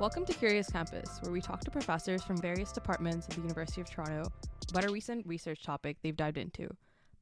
Welcome to Curious Campus, where we talk to professors from various departments of the University of Toronto about a recent research topic they've dived into,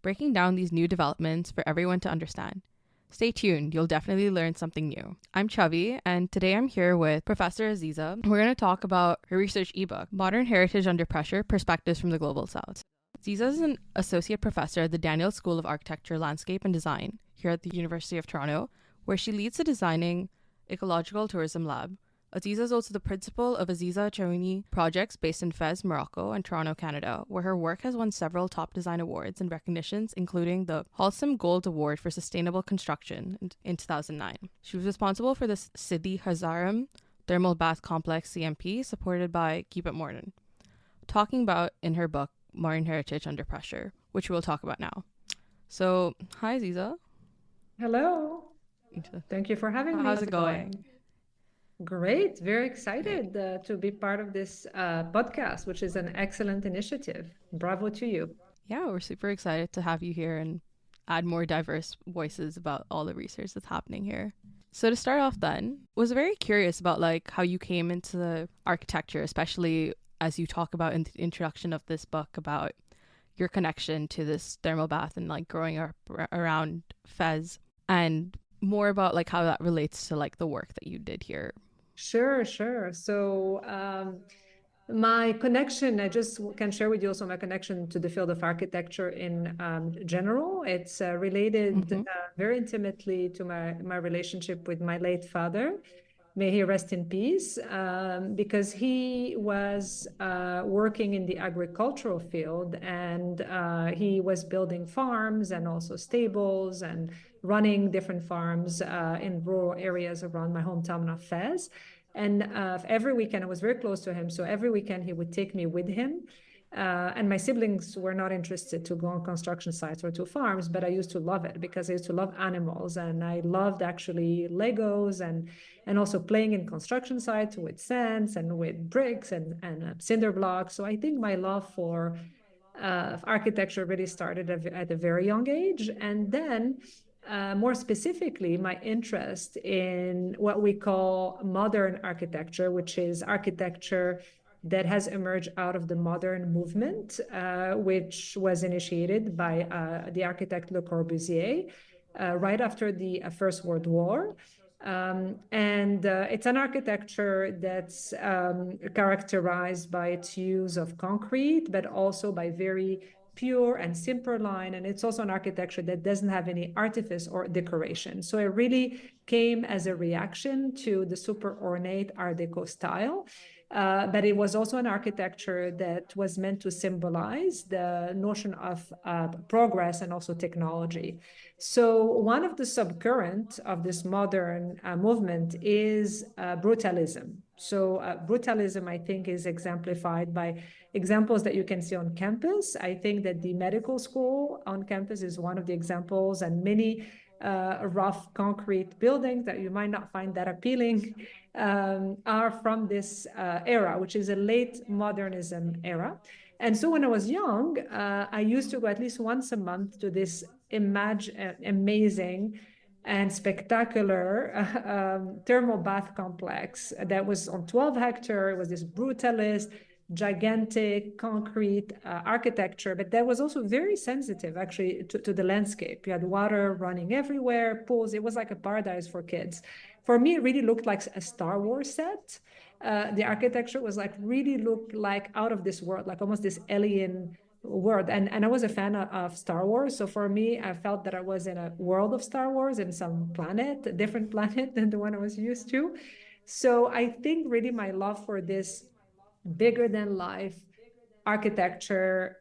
breaking down these new developments for everyone to understand. Stay tuned, you'll definitely learn something new. I'm Chavi, and today I'm here with Professor Aziza. We're going to talk about her research ebook, Modern Heritage Under Pressure, Perspectives from the Global South. Aziza is an associate professor at the Daniel School of Architecture, Landscape and Design here at the University of Toronto, where she leads the Designing Ecological Tourism Lab. Aziza is also the principal of Aziza Chaouni Projects based in Fez, Morocco, and Toronto, Canada, where her work has won several top design awards and recognitions, including the Holcim Gold Award for Sustainable Construction in 2009. She was responsible for the Sidi Harazem Thermal Bath Complex CMP, supported by Keep It Modern, talking about in her book, Modern Heritage Under Pressure, which we'll talk about now. So, hi, Aziza. Hello. Thank you for having me. How's it going? Great. Very excited to be part of this podcast, which is an excellent initiative. Bravo to you. Yeah, we're super excited to have you here and add more diverse voices about all the research that's happening here. So to start off then, was very curious about like how you came into the architecture, especially as you talk about in the introduction of this book about your connection to this thermal bath and like growing up around Fez, and more about like how that relates to like the work that you did here. Sure. So my connection, I just can share with you also my connection to the field of architecture in general. It's related very intimately to my relationship with my late father. May he rest in peace, because he was working in the agricultural field, and he was building farms and also stables and running different farms in rural areas around my hometown of Fez. And every weekend, I was very close to him. So every weekend, he would take me with him. And my siblings were not interested to go on construction sites or to farms, but I used to love it because I used to love animals. And I loved actually Legos and also playing in construction sites with sands and with bricks and cinder blocks. So I think my love for architecture really started at a very young age. And then more specifically, my interest in what we call modern architecture, which is architecture that has emerged out of the modern movement, which was initiated by the architect Le Corbusier right after the First World War. And it's an architecture that's characterized by its use of concrete, but also by very pure and simple line. And it's also an architecture that doesn't have any artifice or decoration. So it really came as a reaction to the super ornate Art Deco style. But it was also an architecture that was meant to symbolize the notion of progress and also technology. So one of the subcurrent of this modern movement is brutalism. So brutalism, I think, is exemplified by examples that you can see on campus. I think that the medical school on campus is one of the examples, and many rough concrete buildings that you might not find that appealing are from this era, which is a late modernism era. And so when I was young, I used to go at least once a month to this amazing and spectacular thermal bath complex that was on 12 hectares. It was this brutalist, gigantic concrete architecture, but that was also very sensitive actually to the landscape. You had water running everywhere, pools. It was like a paradise for kids. For me, it really looked like a Star Wars set. The architecture was like really looked like out of this world, like almost this alien world. And I was a fan of Star Wars. So for me, I felt that I was in a world of Star Wars, in some planet, a different planet than the one I was used to. So I think really my love for this bigger than life architecture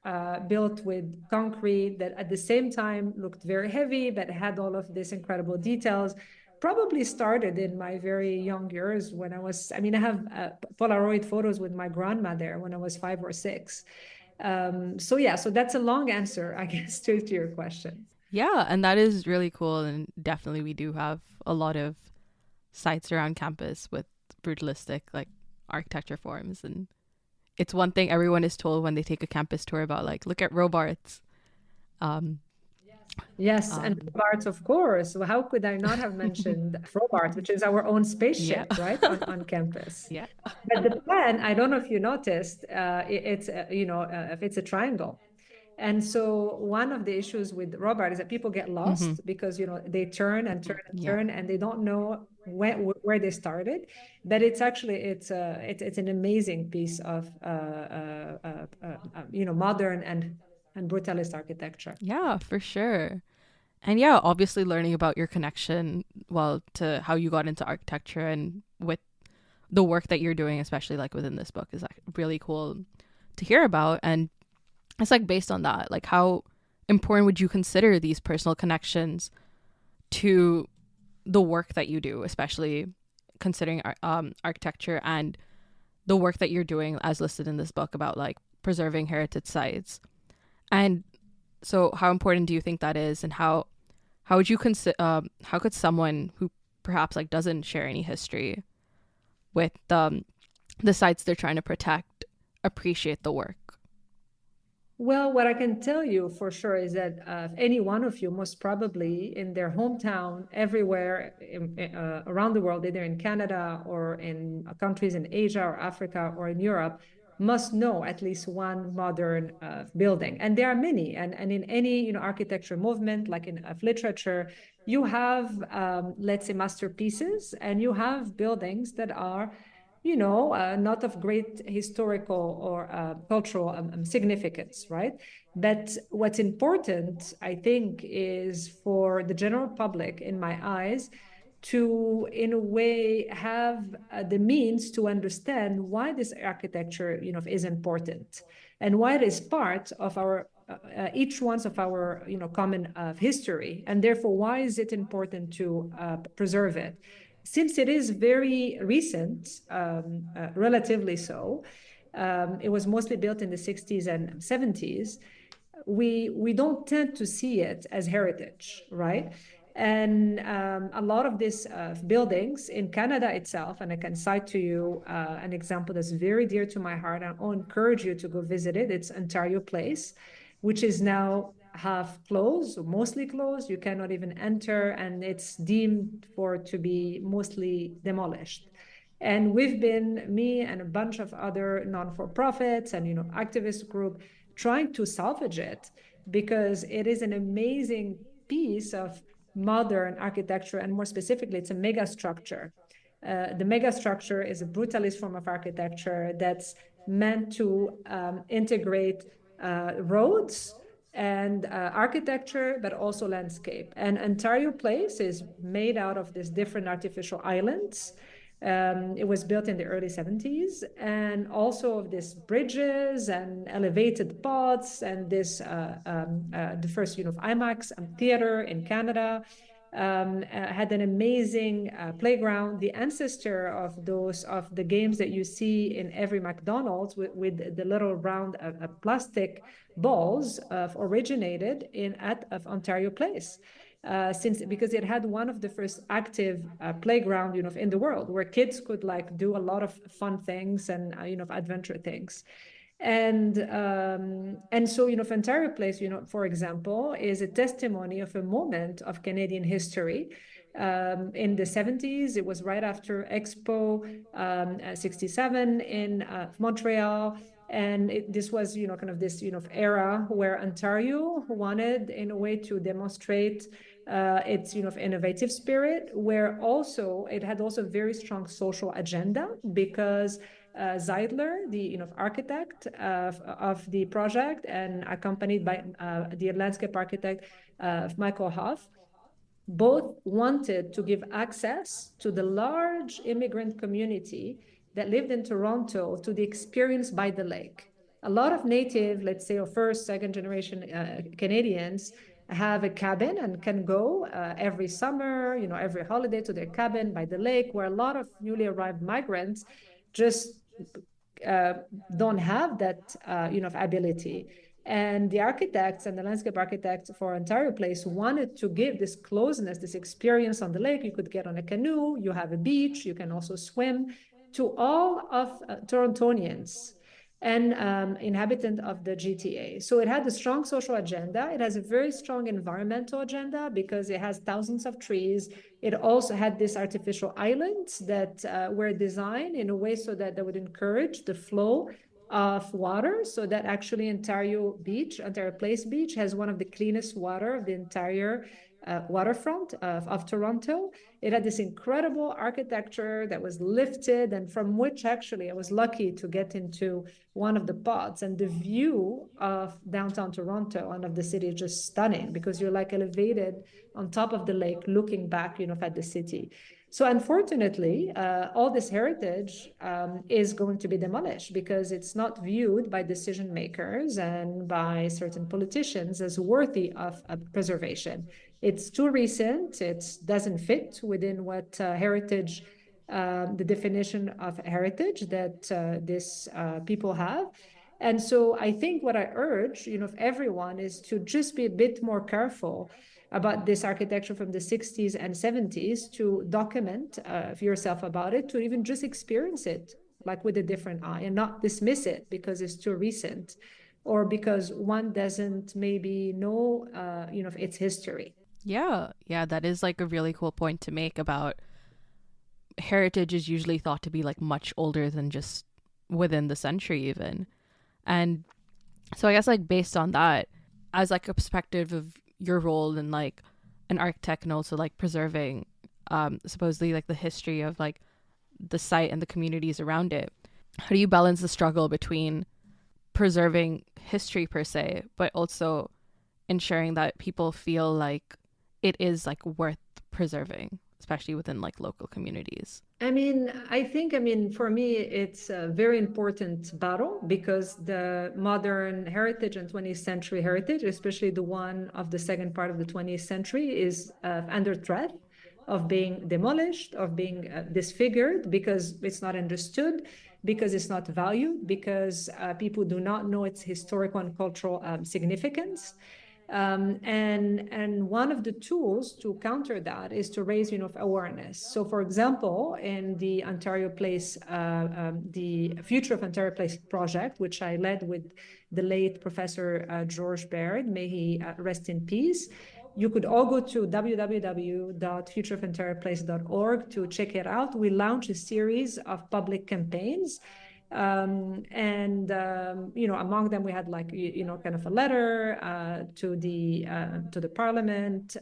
built with concrete that at the same time looked very heavy, but had all of these incredible details, probably started in my very young years when I have Polaroid photos with my grandmother when I was 5 or 6. So that's a long answer, I guess, to your question. Yeah, and that is really cool. And definitely we do have a lot of sites around campus with brutalistic like architecture forms. And it's one thing everyone is told when they take a campus tour about like, look at Robarts. Yes, and Um, Robart, of course. Well, how could I not have mentioned Robart, which is our own yeah, spaceship, right, on campus? yeah. But the plan, I don't know if you noticed, it's if it's a triangle. And so one of the issues with Robart is that people get Hmm. lost because they turn and turn and Yeah. turn and they don't know where they started. But it's actually it's an amazing piece of modern and brutalist architecture. Yeah, for sure. And yeah, obviously learning about your connection, well, to how you got into architecture and with the work that you're doing, especially like within this book, is like really cool to hear about. And it's like based on that, like how important would you consider these personal connections to the work that you do, especially considering architecture and the work that you're doing as listed in this book about like preserving heritage sites. And so how important do you think that is, and how would you consider how could someone who perhaps like doesn't share any history with the sites they're trying to protect appreciate the work? Well, what I can tell you for sure is that any one of you, most probably in their hometown, everywhere around the world, either in Canada or in countries in Asia or Africa or in Europe, must know at least one modern building. And there are many. And in any architecture movement, like in literature, you have, let's say, masterpieces, and you have buildings that are not of great historical or cultural significance, right? But what's important, I think, is for the general public, in my eyes, to, in a way, have the means to understand why this architecture, is important and why it is part of our each one's of our common history, and therefore why is it important to preserve it since it is very recent, relatively so. It was mostly built in the 60s and 70s. We don't tend to see it as heritage, right? And a lot of these buildings in Canada itself, and I can cite to you an example that's very dear to my heart, and I'll encourage you to go visit it. It's Ontario Place, which is now half closed, or mostly closed. You cannot even enter, and it's deemed for to be mostly demolished. And we've been, me and a bunch of other non-for-profits and activist group, trying to salvage it because it is an amazing piece of modern architecture, and more specifically, it's a mega structure. The mega structure is a brutalist form of architecture that's meant to integrate roads and architecture, but also landscape. And Ontario Place is made out of these different artificial islands. It was built in the early 70s, and also of these bridges and elevated pods, and this the first IMAX theater in Canada. Had an amazing playground, the ancestor of those of the games that you see in every McDonald's with the little round plastic balls originated in at of Ontario Place. Since because it had one of the first active playground in the world where kids could like do a lot of fun things and adventure things. And so Ontario Place, for example, is a testimony of a moment of Canadian history. In the 70s, it was right after Expo 67 in Montreal. And this was, kind of this, era where Ontario wanted, in a way, to demonstrate its, innovative spirit, where also it had also very strong social agenda because Zeidler, the architect of the project, and accompanied by the landscape architect Michael Hoff, both wanted to give access to the large immigrant community that lived in Toronto to the experience by the lake. A lot of native, let's say, or first, second generation Canadians have a cabin and can go every summer, every holiday to their cabin by the lake, where a lot of newly arrived migrants just uh, don't have that, ability. And the architects and the landscape architects for Ontario Place wanted to give this closeness, this experience on the lake. You could get on a canoe, you have a beach, you can also swim to all of Torontonians. and inhabitant of the GTA. So it had a strong social agenda. It has a very strong environmental agenda because it has thousands of trees. It also had these artificial islands that were designed in a way so that they would encourage the flow of water. So that actually Ontario Place Beach has one of the cleanest water of the entire waterfront of Toronto. It had this incredible architecture that was lifted, and from which actually I was lucky to get into one of the pods, and the view of downtown Toronto and of the city is just stunning because you're like elevated on top of the lake looking back, at the city. So unfortunately, all this heritage is going to be demolished because it's not viewed by decision makers and by certain politicians as worthy of preservation. It's too recent. It doesn't fit within what heritage, the definition of heritage that these people have. And so I think what I urge, of everyone is to just be a bit more careful about this architecture from the 60s and 70s, to document yourself about it, to even just experience it like with a different eye and not dismiss it because it's too recent or because one doesn't maybe know, its history. Yeah, that is like a really cool point to make about heritage is usually thought to be like much older than just within the century even. And so I guess like based on that, as like a perspective of your role in like an architect and also like preserving supposedly like the history of like the site and the communities around it, how do you balance the struggle between preserving history per se, but also ensuring that people feel like it is like worth preserving, especially within like local communities? I think, for me, it's a very important battle because the modern heritage and 20th century heritage, especially the one of the second part of the 20th century, is under threat of being demolished, of being disfigured because it's not understood, because it's not valued, because people do not know its historical and cultural significance. And one of the tools to counter that is to raise, awareness. So, for example, in the Ontario Place, the Future of Ontario Place project, which I led with the late Professor George Baird, may he rest in peace. You could all go to www.futureofontarioplace.org to check it out. We launched a series of public campaigns, among them we had like kind of a letter to the parliament.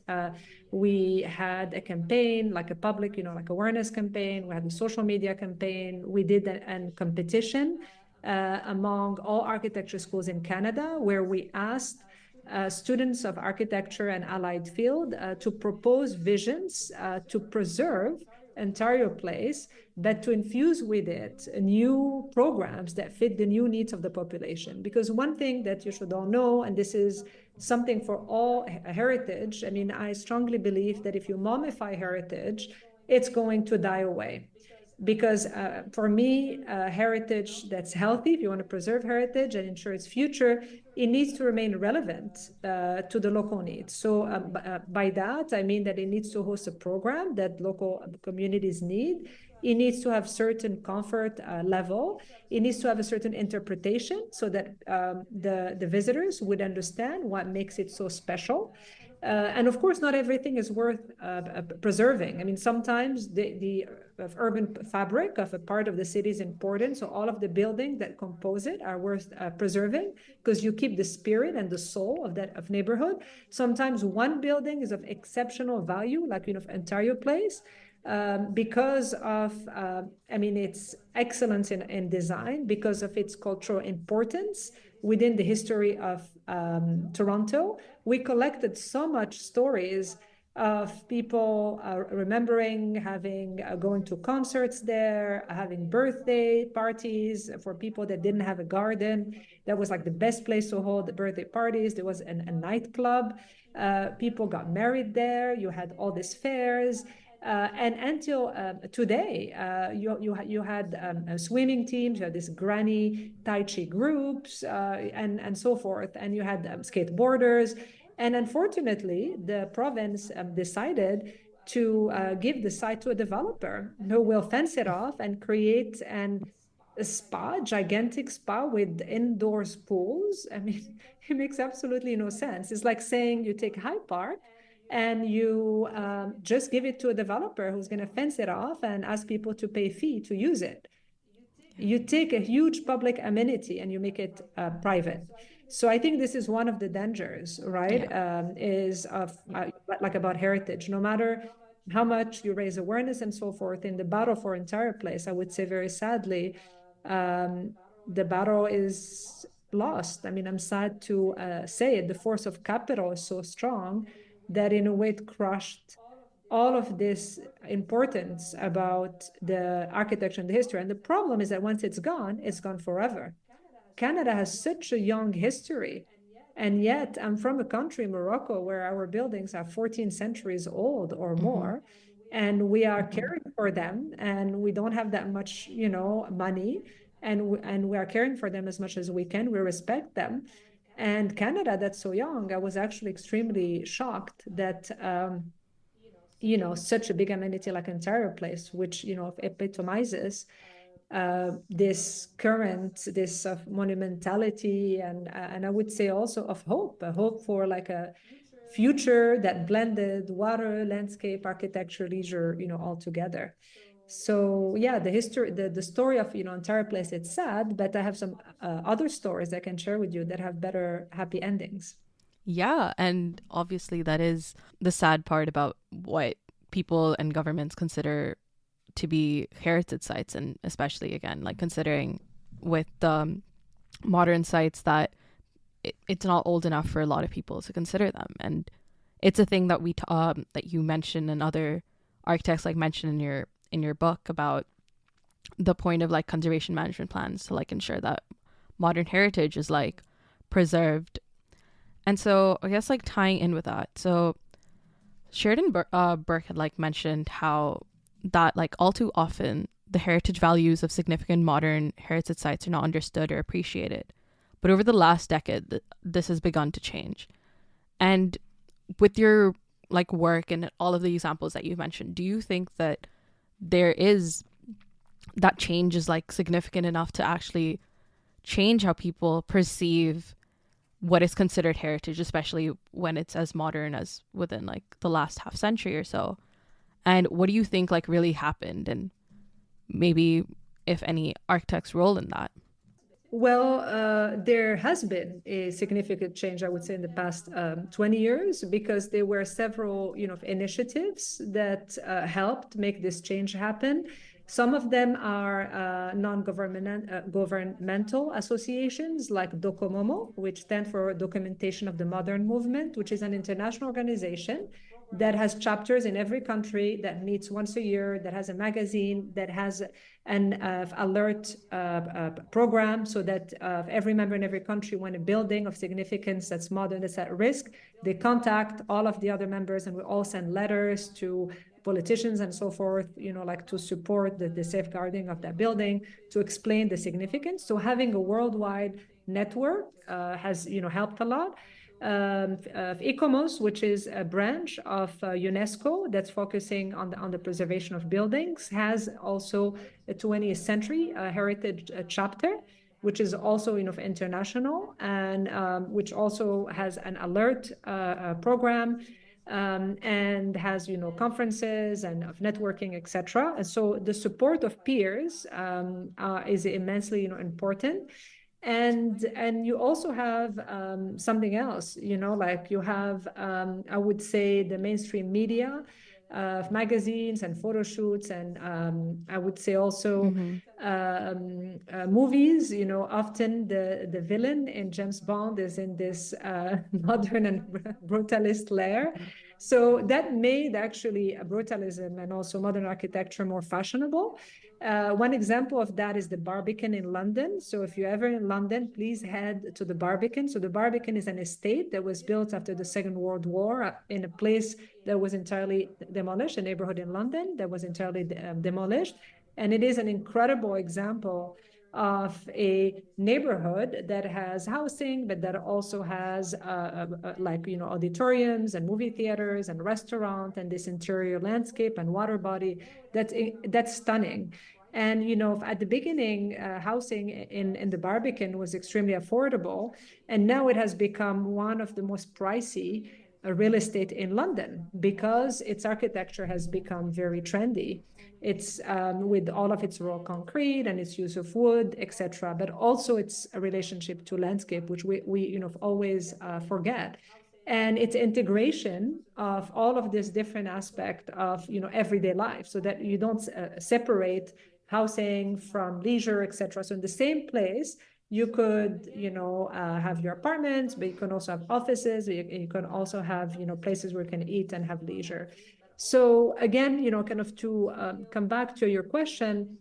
We had a campaign, like a public like awareness campaign. We had a social media campaign. We did a competition among all architecture schools in Canada, where we asked students of architecture and allied field to propose visions to preserve Ontario Place, but to infuse with it new programs that fit the new needs of the population. Because one thing that you should all know, and this is something for all heritage, I strongly believe that if you mummify heritage, it's going to die away. Because for me, heritage that's healthy, if you want to preserve heritage and ensure its future, it needs to remain relevant to the local needs. So by that, I mean that it needs to host a program that local communities need. It needs to have certain comfort level. It needs to have a certain interpretation so that the visitors would understand what makes it so special. And of course, not everything is worth preserving. Sometimes the urban fabric of a part of the city is important. So all of the buildings that compose it are worth preserving because you keep the spirit and the soul of that neighborhood. Sometimes one building is of exceptional value, like Ontario Place, because of its excellence in design, because of its cultural importance within the history of Toronto. We collected so much stories of people remembering going to concerts there, having birthday parties for people that didn't have a garden. That was like the best place to hold the birthday parties. There was a nightclub. People got married there. You had all these fairs. And until today, you had swimming teams, you had these granny Tai Chi groups, and so forth. And you had skateboarders. And unfortunately, the province decided to give the site to a developer who will fence it off and create and a spa, gigantic spa with indoors pools. I mean, it makes absolutely no sense. It's like saying you take Hyde Park and you just give it to a developer who's going to fence it off and ask people to pay a fee to use it. You take a huge public amenity and you make it private. So I think this is one of the dangers, right? Yeah. Is of like about heritage. No matter how much you raise awareness and so forth in the battle for entire place, I would say very sadly, um, the battle is lost. I mean, I'm sad to say it. The force of capital is so strong that in a way it crushed all of this importance about the architecture and the history. And the problem is that once it's gone forever. Canada has such a young history. And yet, I'm from a country, Morocco, where our buildings are 14 centuries old or more. And we are caring for them, and we don't have that much, money. And we are caring for them as much as we can. We respect them. And Canada, that's so young, I was actually extremely shocked that such a big amenity like Ontario Place, which, epitomizes this current, this of monumentality and I would say also of hope, a hope for like a future that blended water, landscape, architecture, leisure, all together. So yeah, the story of Ontario Place, it's sad, but I have some other stories I can share with you that have better happy endings. Yeah, and obviously that is the sad part about what people and governments consider to be heritage sites, and especially again, like considering with the modern sites that it's not old enough for a lot of people to consider them, and it's a thing that that you mentioned and other architects like mentioned in your book about the point of like conservation management plans to like ensure that modern heritage is like preserved. And so I guess like tying in with that, so Sheridan Burke had like mentioned how that like all too often the heritage values of significant modern heritage sites are not understood or appreciated. But over the last decade, this has begun to change. And with your like work and all of the examples that you mentioned, do you think that there is that change is like significant enough to actually change how people perceive what is considered heritage, especially when it's as modern as within like the last half century or so? And what do you think like really happened, and maybe if any architects' role in that? Well, there has been a significant change, I would say, in the past 20 years, because there were several, initiatives that helped make this change happen. Some of them are non-governmental associations like DOCOMOMO, which stand for Documentation of the Modern Movement, which is an international organization that has chapters in every country, that meets once a year, that has a magazine, that has an alert program, so that every member in every country, when a building of significance that's modern, that's at risk, they contact all of the other members, and we all send letters to politicians and so forth, like to support the safeguarding of that building, to explain the significance. So having a worldwide network has, helped a lot. ICOMOS, which is a branch of UNESCO that's focusing on the preservation of buildings, has also a 20th century heritage chapter, which is also international, and which also has an alert program, and has conferences and of networking, etc. And so the support of peers is immensely important. And you also have something else, like you have I would say the mainstream media, magazines and photo shoots, and I would say also movies. Often the villain in James Bond is in this modern and brutalist lair. So that made actually brutalism and also modern architecture more fashionable. One example of that is the Barbican in London. So if you're ever in London, please head to the Barbican. So the Barbican is an estate that was built after the Second World War in a place that was entirely demolished, a neighborhood in London that was entirely demolished. And it is an incredible example of a neighborhood that has housing, but that also has like, auditoriums and movie theaters and restaurant and this interior landscape and water body. That's stunning. And, at the beginning, housing in the Barbican was extremely affordable. And now it has become one of the most pricey real estate in London because its architecture has become very trendy. It's with all of its raw concrete and its use of wood, etc., but also its relationship to landscape, which we always forget, and its integration of all of this different aspect of everyday life, so that you don't separate housing from leisure, etc. So in the same place, you could have your apartments, but you can also have offices. You can also have places where you can eat and have leisure. So again, kind of to come back to your question,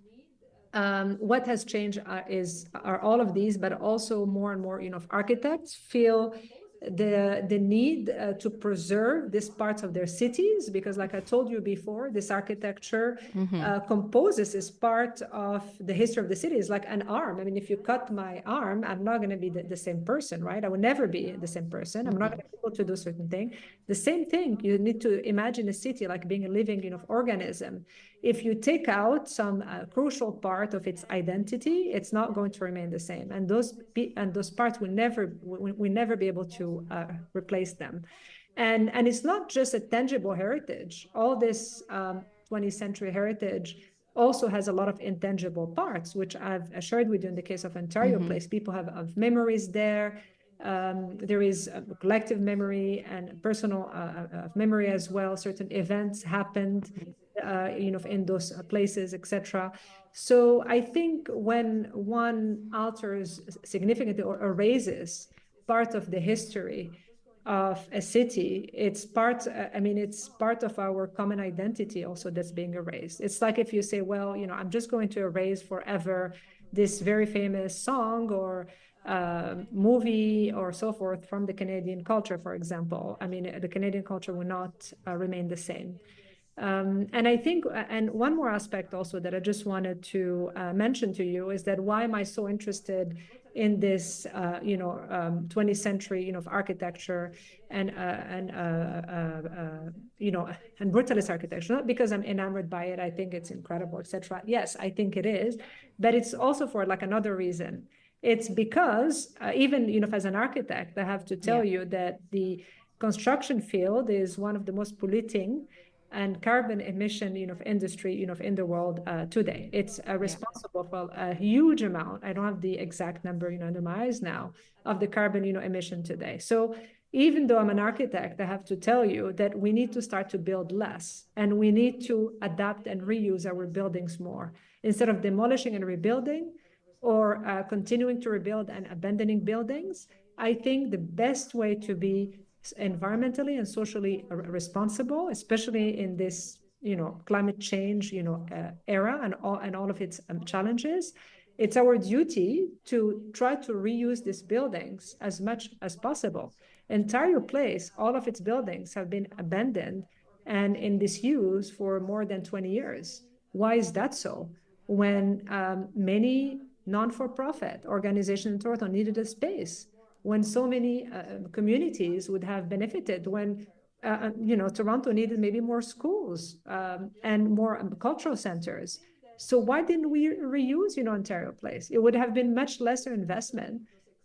what has changed are all of these, but also more and more architects feel the need to preserve this parts of their cities, because like I told you before, this architecture composes as part of the history of the city. It's like an arm. I mean, if you cut my arm, I'm not going to be the same person, right? I will never be the same person. I'm not going to be able to do certain things. The same thing, you need to imagine a city like being a living organism. If you take out some crucial part of its identity, it's not going to remain the same, and those parts will never be able to replace them. And it's not just a tangible heritage. All this 20th century heritage also has a lot of intangible parts, which I've shared with you in the case of Ontario Place. People have memories there. There is a collective memory and personal memory as well. Certain events happened in those places, etc. So I think when one alters significantly or erases part of the history of a city, it's part of our common identity also that's being erased. It's like if you say, well, I'm just going to erase forever this very famous song or movie or so forth from the Canadian culture, for example. I mean, the Canadian culture will not remain the same. And I think, and one more aspect also that I just wanted to mention to you is that why am I so interested in this, 20th century, architecture and brutalist architecture? Not because I'm enamored by it, I think it's incredible, etc. Yes, I think it is, but it's also for like another reason. It's because even, as an architect, I have to tell you that the construction field is one of the most polluting and carbon emission, industry, in the world today. It's responsible for a huge amount. I don't have the exact number, under my eyes now, of the carbon, emission today. So even though I'm an architect, I have to tell you that we need to start to build less, and we need to adapt and reuse our buildings more. Instead of demolishing and rebuilding, or continuing to rebuild and abandoning buildings, I think the best way to be environmentally and socially responsible, especially in this climate change era and all of its challenges, it's our duty to try to reuse these buildings as much as possible. Ontario Place, all of its buildings have been abandoned and in disuse for more than 20 years. Why is that so? When many non-for-profit organizations in Toronto needed a space, when so many communities would have benefited, when Toronto needed maybe more schools and more cultural centers. So why didn't we reuse Ontario Place? It would have been much lesser investment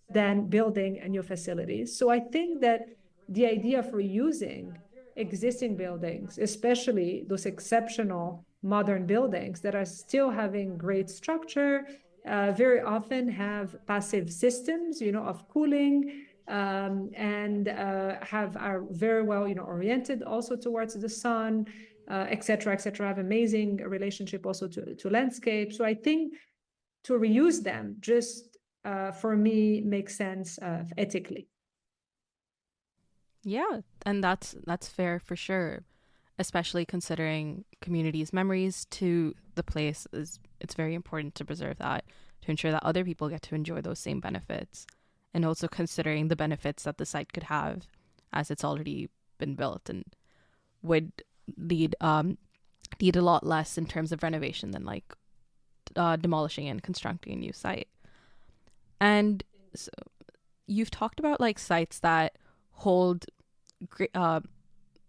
than building a new facilities. So I think that the idea of reusing existing buildings, especially those exceptional modern buildings that are still having great structure, very often have passive systems, of cooling, and are very well, oriented also towards the sun, et cetera, have amazing relationship also to landscape. So I think to reuse them just for me makes sense ethically. Yeah, and that's fair for sure, especially considering communities' memories to the place. It's very important to preserve that, to ensure that other people get to enjoy those same benefits, and also considering the benefits that the site could have as it's already been built and would need a lot less in terms of renovation than like demolishing and constructing a new site. And so you've talked about like sites that hold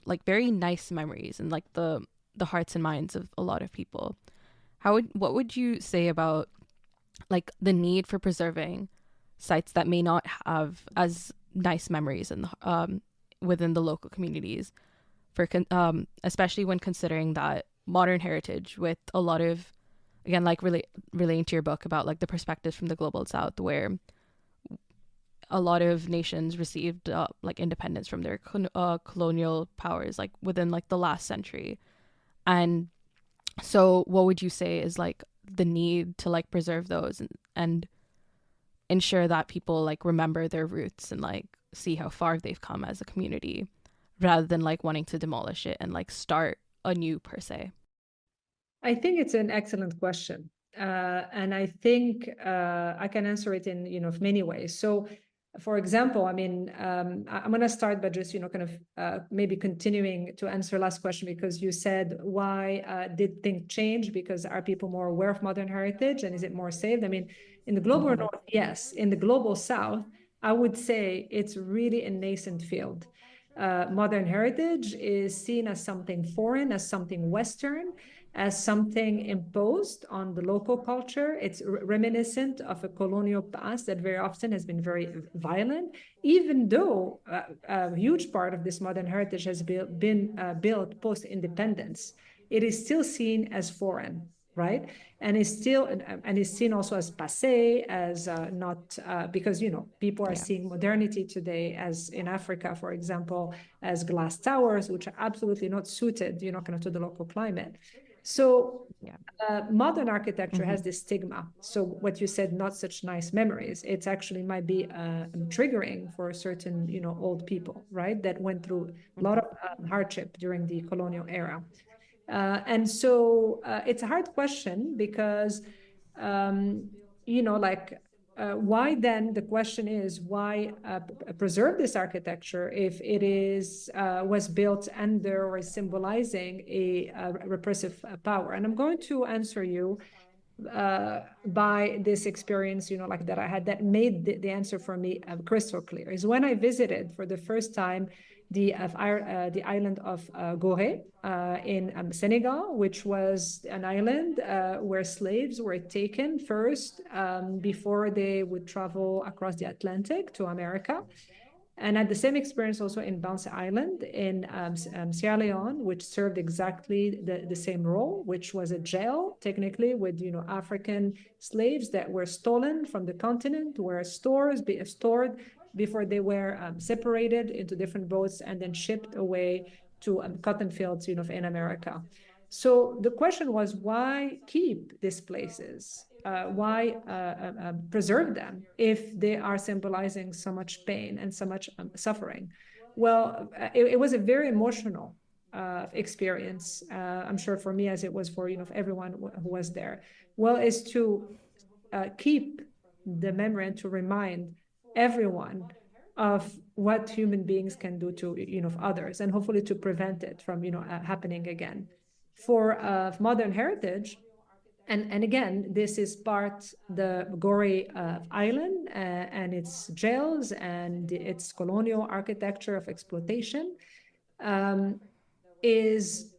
like very nice memories and like the hearts and minds of a lot of people. what would you say about like the need for preserving sites that may not have as nice memories in within the local communities, especially when considering that modern heritage with a lot of, again, like relating to your book about like the perspectives from the global south, where a lot of nations received like independence from their colonial powers like within like the last century. And so what would you say is like the need to like preserve those and ensure that people like remember their roots and like see how far they've come as a community, rather than like wanting to demolish it and like start anew per se? I think it's an excellent question. And I think I can answer it in, many ways. So, for example, I mean, I'm going to start by just, kind of maybe continuing to answer last question, because you said, why did things change? Because are people more aware of modern heritage and is it more saved? I mean, in the global north, yes. In the global south, I would say it's really a nascent field. Modern heritage is seen as something foreign, as something Western, as something imposed on the local culture. It's reminiscent of a colonial past that very often has been very violent, even though a huge part of this modern heritage has been built post-independence. It is still seen as foreign, right? And is still and is seen also as passé, as not because people are seeing modernity today, as in Africa, for example, as glass towers, which are absolutely not suited, kind of to the local climate. So modern architecture has this stigma. So what you said, not such nice memories, it actually might be triggering for certain, old people, right? That went through a lot of hardship during the colonial era. And so it's a hard question because, why then the question is why preserve this architecture if it is was built under or is symbolizing a repressive power? And I'm going to answer you by this experience, like that I had, that made the answer for me crystal clear, is when I visited for the first time the island of Gorée in Senegal, which was an island where slaves were taken first before they would travel across the Atlantic to America. And I had the same experience also in Bounce Island in Sierra Leone, which served exactly the same role, which was a jail, technically, with African slaves that were stolen from the continent, were stored before they were separated into different boats and then shipped away to cotton fields, in America. So the question was, why keep these places? Why preserve them if they are symbolizing so much pain and so much suffering? Well, it was a very emotional experience. I'm sure for me, as it was for everyone who was there. Well, is to keep the memory and to remind everyone of what human beings can do to others, and hopefully to prevent it from happening again. For modern heritage, and again, this is part the Gorée island and its jails and its colonial architecture of exploitation is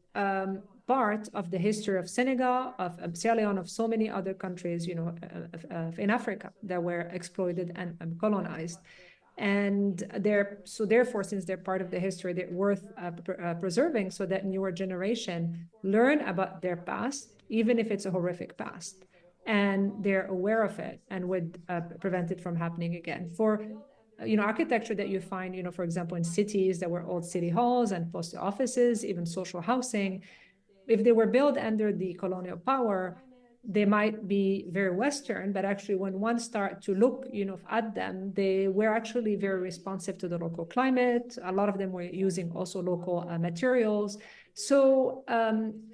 part of the history of Senegal, of Sierra Leone, of so many other countries, in Africa that were exploited and colonized. And therefore, since they're part of the history, they're worth preserving, so that newer generation learn about their past, even if it's a horrific past, and they're aware of it and would prevent it from happening again. For architecture that you find, for example, in cities that were old city halls and post offices, even social housing, if they were built under the colonial power, they might be very Western, but actually when one start to look, at them, they were actually very responsive to the local climate. A lot of them were using also local materials. So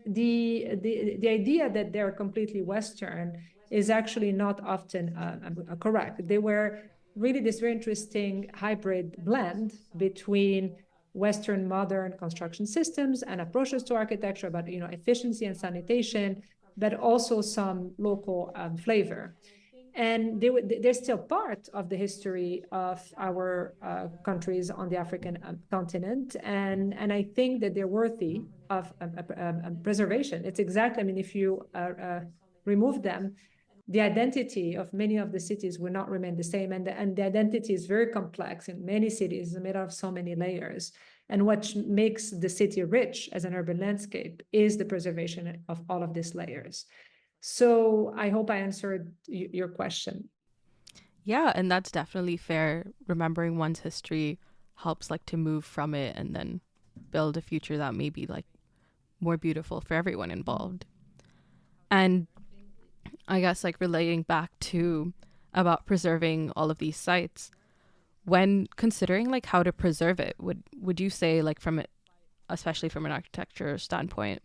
the idea that they're completely Western is actually not often correct. They were really this very interesting hybrid blend between Western modern construction systems and approaches to architecture about efficiency and sanitation, but also some local flavor. And they're still part of the history of our countries on the African continent. And I think that they're worthy of preservation. It's exactly, I mean, if you remove them, the identity of many of the cities will not remain the same. And the identity is very complex in many cities, made of so many layers. And what makes the city rich as an urban landscape is the preservation of all of these layers. So I hope I answered your question. Yeah, and that's definitely fair. Remembering one's history helps like to move from it and then build a future that may be like more beautiful for everyone involved. And I guess like relating back to about preserving all of these sites, when considering like how to preserve it, would you say like from it, especially from an architecture standpoint,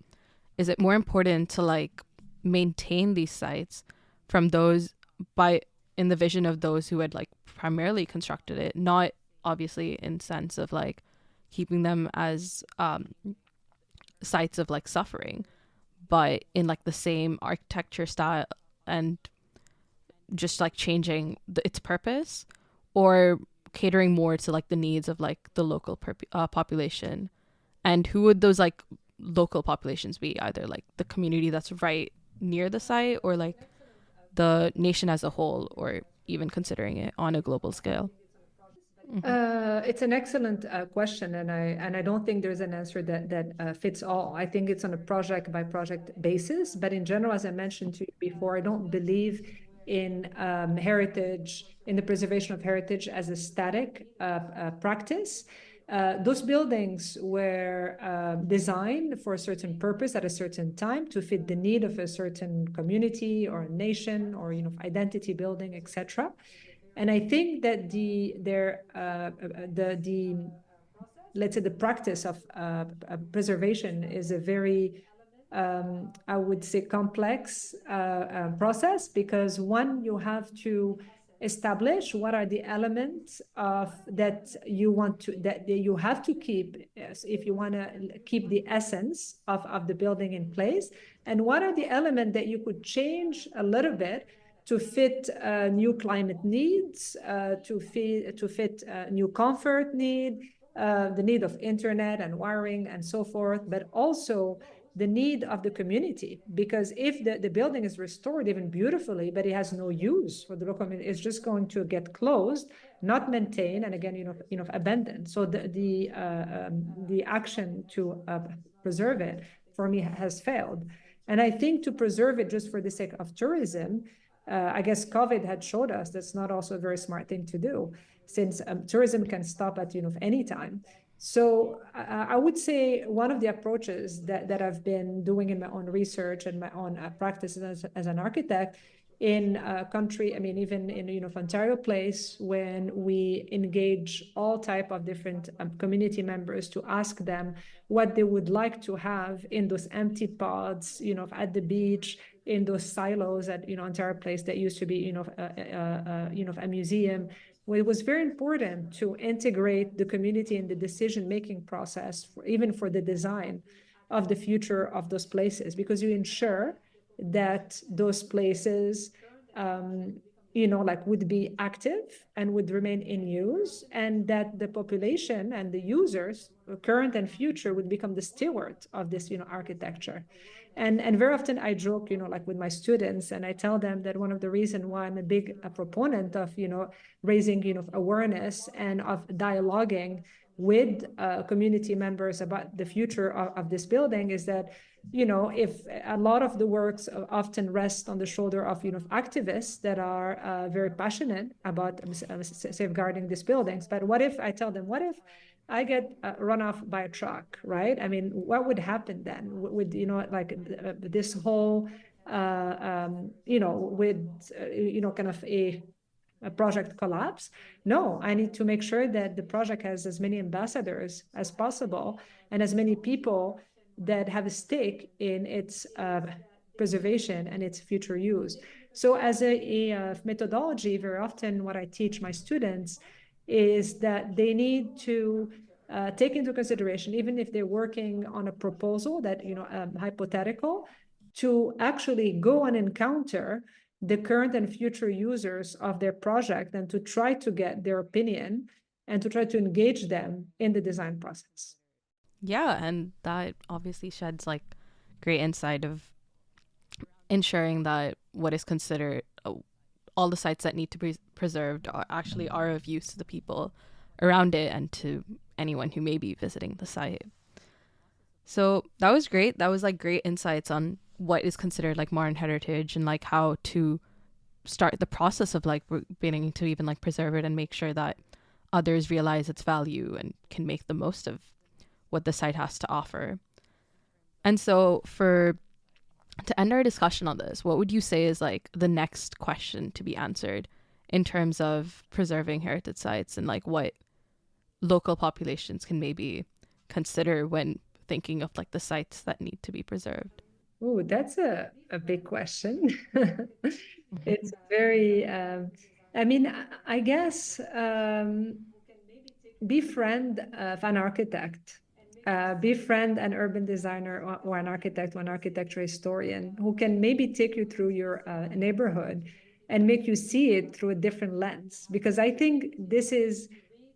is it more important to like maintain these sites from those by in the vision of those who had like primarily constructed it, not obviously in sense of like keeping them as sites of like suffering, but in like the same architecture style and just like changing its purpose, or catering more to like the needs of like the local population? And who would those like local populations be? Either like the community that's right near the site, or like the nation as a whole, or even considering it on a global scale? It's an excellent question, and I don't think there's an answer that fits all. I think it's on a project by project basis, but in general, as I mentioned to you before, I don't believe in heritage, in the preservation of heritage as a static practice. Those buildings were designed for a certain purpose at a certain time to fit the need of a certain community or a nation or identity building, etc. And I think that let's say the practice of preservation is a very I would say complex process, because one, you have to establish what are the elements of that you have to keep, if you want to keep the essence of the building in place, and what are the elements that you could change a little bit to fit new climate needs, to fit new comfort need, the need of internet and wiring and so forth, but also the need of the community. Because if the building is restored even beautifully, but it has no use for the local community, it's just going to get closed, not maintained, and again, abandoned. So the action to preserve it, for me, has failed. And I think to preserve it just for the sake of tourism, I guess COVID had showed us that's not also a very smart thing to do, since tourism can stop at any time. So I would say one of the approaches that I've been doing in my own research and my own practices as an architect in a country, I mean, even in Ontario Place, when we engage all type of different community members to ask them what they would like to have in those empty pods, at the beach, in those silos at Ontario Place that used to be a museum. Well, it was very important to integrate the community in the decision-making process, even for the design of the future of those places, because you ensure that those places would be active and would remain in use, and that the population and the users, current and future, would become the steward of this architecture. And very often I joke, with my students, and I tell them that one of the reasons why I'm a big proponent of, raising, awareness and of dialoguing with community members about the future of this building is that, if a lot of the works often rest on the shoulder of, activists that are very passionate about safeguarding these buildings. But what if I tell them, what if I get run off by a truck, right? I mean, what would happen then? With this whole, kind of a project collapse? No, I need to make sure that the project has as many ambassadors as possible and as many people that have a stake in its preservation and its future use. So as a methodology, very often what I teach my students is that they need to take into consideration, even if they're working on a proposal that, hypothetical, to actually go and encounter the current and future users of their project and to try to get their opinion and to try to engage them in the design process. Yeah, and that obviously sheds like great insight of ensuring that what is considered all the sites that need to be preserved are of use to the people around it and to anyone who may be visiting the site. So that was great. That was like great insights on what is considered like modern heritage and like how to start the process of like beginning to even like preserve it and make sure that others realize its value and can make the most of what the site has to offer. And so to end our discussion on this, what would you say is like the next question to be answered in terms of preserving heritage sites and like what local populations can maybe consider when thinking of like the sites that need to be preserved? Oh, that's a big question. It's very, I mean, I guess befriend an architect, befriend an urban designer or an architect or an architecture historian who can maybe take you through your neighborhood and make you see it through a different lens. Because I think this is,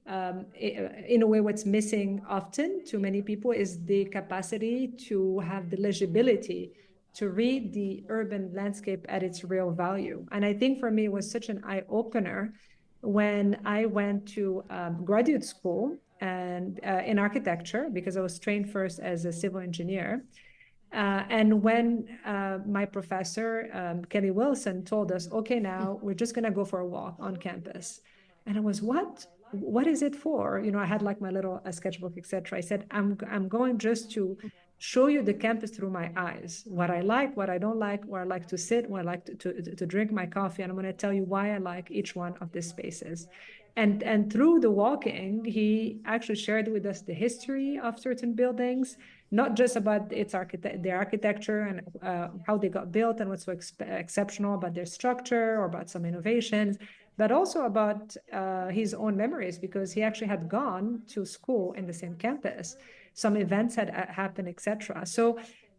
in a way, what's missing often to many people is the capacity to have the legibility to read the urban landscape at its real value. And I think for me, it was such an eye-opener when I went to graduate school and in architecture, because I was trained first as a civil engineer. And when my professor, Kelly Wilson, told us, okay, now we're just going to go for a walk on campus. And I was, what? What is it for? You know, I had like my little sketchbook, etc. I said, I'm going just to show you the campus through my eyes, what I like, what I don't like, where I like to sit, where I like to drink my coffee. And I'm going to tell you why I like each one of these spaces. And through the walking, he actually shared with us the history of certain buildings, not just about their architecture and how they got built and what's so exceptional about their structure or about some innovations, but also about his own memories, because he actually had gone to school in the same campus. Some events had happened, etc. So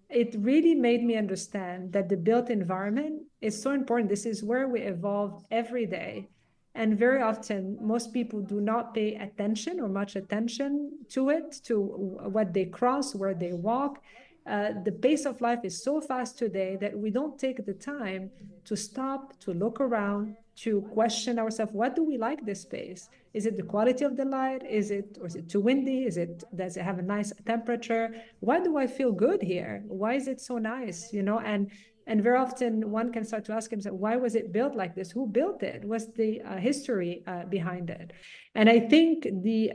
it really made me understand that the built environment is so important. This is where we evolve every day. And very often, most people do not pay attention or much attention to it, to what they cross, where they walk. The pace of life is so fast today that we don't take the time to stop, to look around, to question ourselves. What do we like this space? Is it the quality of the light? Is it too windy? Does it have a nice temperature? Why do I feel good here? Why is it so nice? You know, and very often one can start to ask himself, why was it built like this? Who built it? What's the history behind it? And I think the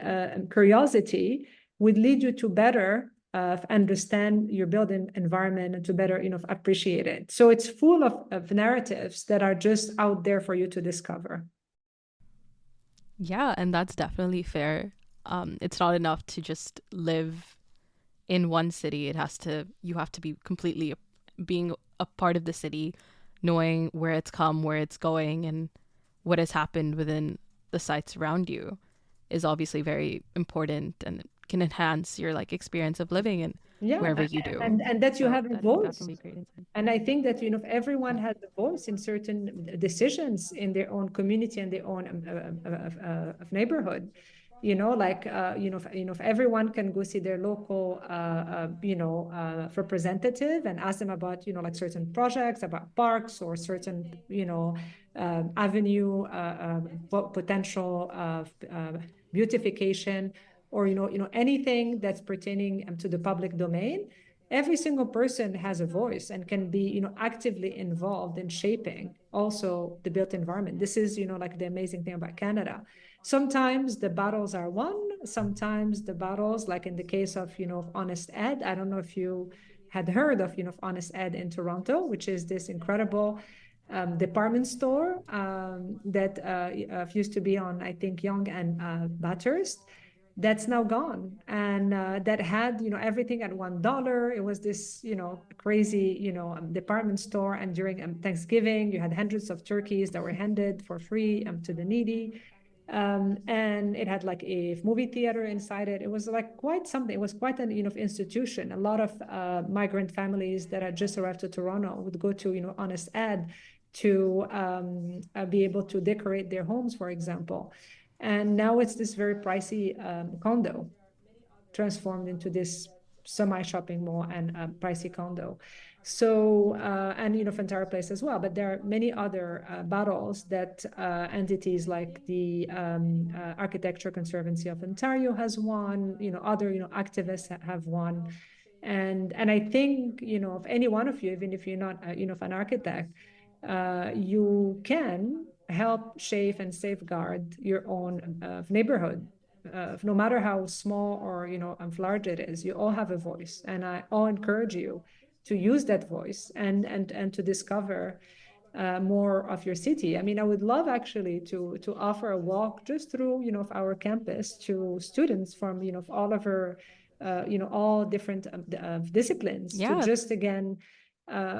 curiosity would lead you to better understand your building environment and to better, appreciate it. So it's full of narratives that are just out there for you to discover. Yeah, and that's definitely fair. It's not enough to just live in one city. You have to be completely being a part of the city, knowing where it's come, where it's going, and what has happened within the sites around you is obviously very important and can enhance your like experience of living in wherever you do. And that you So have a I think that voice. can be great insight. And I think that, everyone has a voice in certain decisions in their own community and their own of neighborhood. If everyone can go see their local, representative and ask them about, like certain projects, about parks or certain, avenue potential beautification, or anything that's pertaining to the public domain. Every single person has a voice and can be, actively involved in shaping also the built environment. This is, like the amazing thing about Canada. Sometimes the battles are won. Sometimes the battles, like in the case of, Honest Ed. I don't know if you had heard of, Honest Ed in Toronto, which is this incredible department store that used to be on, I think, Yonge and Bathurst. That's now gone, and that had, everything at $1. It was this, crazy, department store. And during Thanksgiving, you had hundreds of turkeys that were handed for free to the needy. And it had like a movie theater inside it. It was like quite something. It was quite an, institution. A lot of migrant families that had just arrived to Toronto would go to, Honest Ed to be able to decorate their homes, for example. And now it's this very pricey condo transformed into this semi-shopping mall and a pricey condo. So, and, Fantara Place as well. But there are many other battles that entities like the Architecture Conservancy of Ontario has won, other, activists have won. And I think, if any one of you, even if you're not, an architect, you can help shape and safeguard your own neighborhood. No matter how small or large it is, you all have a voice, and I all encourage you to use that voice and to discover more of your city. I mean, I would love actually to offer a walk just through our campus to students from all of our all different disciplines, to just again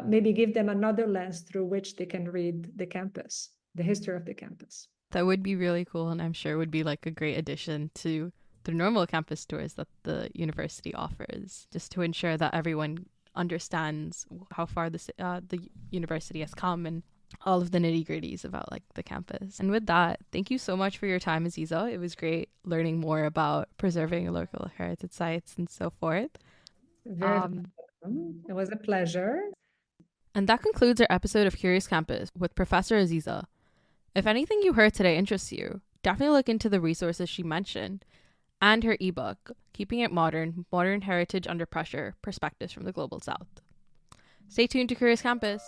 maybe give them another lens through which they can read the campus, the history of the campus. That would be really cool, and I'm sure would be like a great addition to the normal campus tours that the university offers, just to ensure that everyone understands how far the university has come and all of the nitty-gritties about like the campus. And with that, thank you so much for your time, Aziza. It was great learning more about preserving local heritage sites and so forth. Very welcome. It was a pleasure. And that concludes our episode of Curious Campus with Professor Aziza. If anything you heard today interests you, definitely look into the resources she mentioned and her ebook, Keeping It Modern, Modern Heritage Under Pressure, Perspectives from the Global South. Stay tuned to Curious Campus.